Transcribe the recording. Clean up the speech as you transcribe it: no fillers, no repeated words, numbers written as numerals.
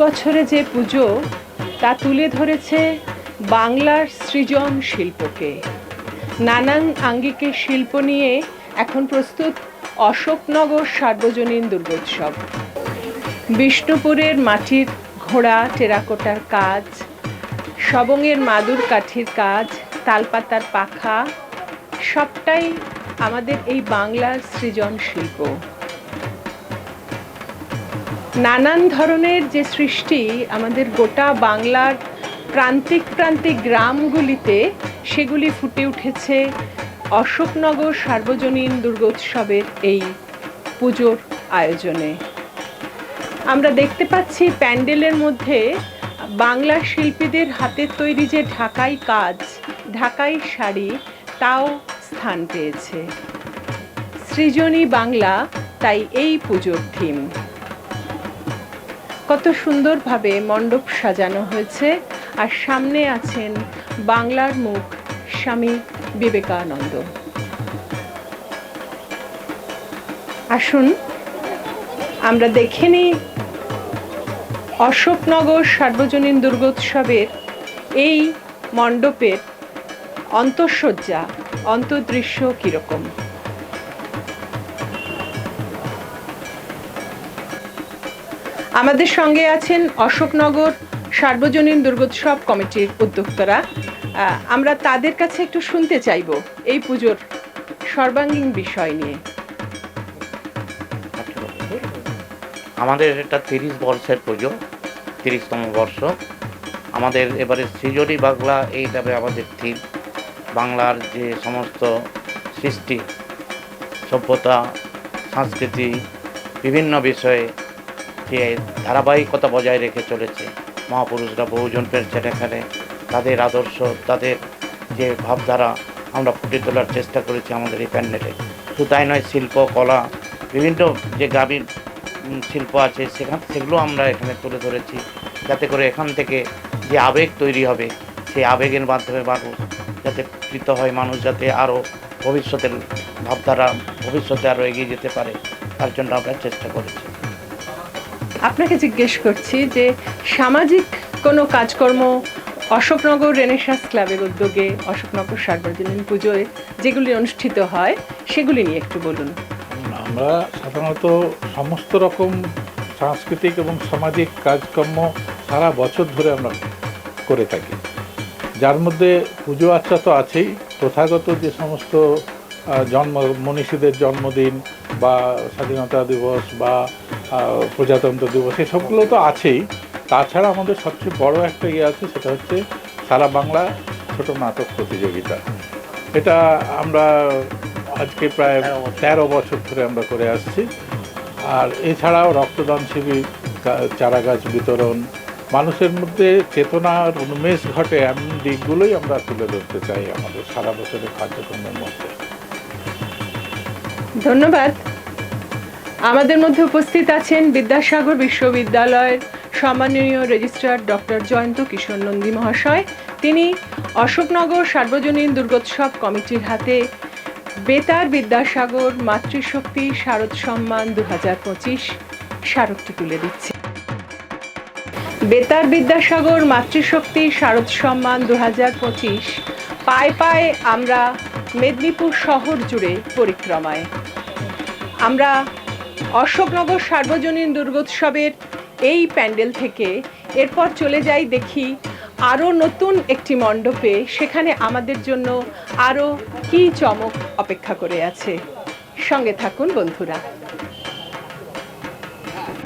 বছরে যে পুজো তা তুলে ধরেছে বাংলার সৃজন শিল্পকে। নানান আঙ্গিকের শিল্প নিয়ে এখন প্রস্তুত অশোকনগর সার্বজনীন দুর্গোৎসব। বিষ্ণুপুরের মাটির ঘোড়া টেরাকোটার কাজ, সবংয়ের মাদুর কাঠির কাজ, তালপাতার পাখা, সবটাই আমাদের এই বাংলার সৃজন শিল্প। নানান ধরনের যে সৃষ্টি আমাদের গোটা বাংলার প্রান্তিক প্রান্তিক গ্রামগুলিতে, সেগুলি ফুটে উঠেছে অশোকনগর সার্বজনীন দুর্গোৎসবের এই পুজোর আয়োজনে। আমরা দেখতে পাচ্ছি প্যান্ডেলের মধ্যে বাংলা শিল্পীদের হাতের তৈরি যে ঢাকাই কাজ, ঢাকাই শাড়ি, তাও স্থান পেয়েছে। সৃজনী বাংলা তাই এই পুজোর থিম। কত সুন্দরভাবে মণ্ডপ সাজানো হয়েছে, আর সামনে আছেন বাংলার মুখ স্বামী বিবেকানন্দ। আসুন আমরা দেখে নিই অশোকনগর সার্বজনীন দুর্গোৎসবের এই মণ্ডপের অন্তঃসজ্জা, অন্তর্দৃশ্য কীরকম। আমাদের সঙ্গে আছেন অশোকনগর সার্বজনীন দুর্গোৎসব কমিটির উদ্যোক্তারা। আমরা তাদের কাছে একটু শুনতে চাইব এই পুজোর সর্বাঙ্গীন বিষয় নিয়ে। আমাদের এটা 30 বর্ষের পুজো, 30তম বর্ষ। আমাদের এবারে সৃজনী বাংলা এইভাবে আমাদের থিম। বাংলার যে সমস্ত সৃষ্টি, সভ্যতা, সংস্কৃতি, বিভিন্ন বিষয়ে যে ধারাবাহিকতা বজায় রেখে চলেছে, মহাপুরুষরা বহুজন পেয়েছেন এখানে, তাদের আদর্শ, তাদের যে ভাবধারা আমরা ফুটিয়ে তোলার চেষ্টা করেছি আমাদের এই প্যান্ডেলে। শুধু তাই নয়, শিল্প, কলা, বিভিন্ন যে গ্রামীণ শিল্প আছে সেগুলো আমরা এখানে তুলে ধরেছি, যাতে করে এখান থেকে যে আবেগ তৈরি হবে, সেই আবেগের মাধ্যমে মানুষ যাতে কৃত হয়, মানুষ যাতে আরও ভবিষ্যতের ভাবধারা ভবিষ্যতে আরও এগিয়ে যেতে পারে, তার জন্য আমরা চেষ্টা করেছি। আপনাকে জিজ্ঞেস করছি যে সামাজিক কোনো কাজকর্ম অশোকনগর রেনেসাঁস ক্লাবের উদ্যোগে অশোকনগর সার্বজনীন পুজোয় যেগুলি অনুষ্ঠিত হয় সেগুলি নিয়ে একটু বলুন। আমরা সাধারণত সমস্ত রকম সাংস্কৃতিক এবং সামাজিক কাজকর্ম সারা বছর ধরে আমরা করে থাকি, যার মধ্যে পুজো আচ্ছা তো আছেই, প্রথাগত যে সমস্ত মনীষীদের জন্মদিন বা স্বাধীনতা দিবস বা প্রজাতন্ত্র দিবস, এসবগুলো তো আছেই। তাছাড়া আমাদের সবচেয়ে বড় একটা আছে, সেটা হচ্ছে সারা বাংলা ছোট নাটক প্রতিযোগিতা। এটা আমরা আজকে প্রায় 13 বছর ধরে আমরা করে আসছি। আর এছাড়াও রক্তদান শিবির, চারা গাছ বিতরণ, মানুষের মধ্যে চেতনার উন্মেষ ঘটে, এমন দিকগুলোই আমরা তুলে ধরতে চাই আমাদের সারা বছরের কার্যক্রমের মধ্যে। ধন্যবাদ। আমাদের মধ্যে উপস্থিত আছেন বিদ্যাসাগর বিশ্ববিদ্যালয়ের সম্মাননীয় রেজিস্ট্রার ডক্টর জয়ন্ত কিশোর নন্দী মহাশয়। তিনি অশোকনগর সার্বজনীন দুর্গোৎসব কমিটির হাতে বেতার বিদ্যাসাগর মাতৃশক্তি শারদ সম্মান 2025 স্মারকটি তুলে দিচ্ছে। বেতার বিদ্যাসাগর মাতৃশক্তি শারদ সম্মান 2025 পায়ে পায়ে আমরা মেদিনীপুর শহর জুড়ে পরিক্রমায়। আমরা অশোকনগর সার্বজনীন দুর্গোৎসবের এই প্যান্ডেল থেকে এরপর চলে যাই, দেখি আরও নতুন একটি মণ্ডপে, সেখানে আমাদের জন্য আরও কী চমক অপেক্ষা করে আছে। সঙ্গে থাকুন বন্ধুরা।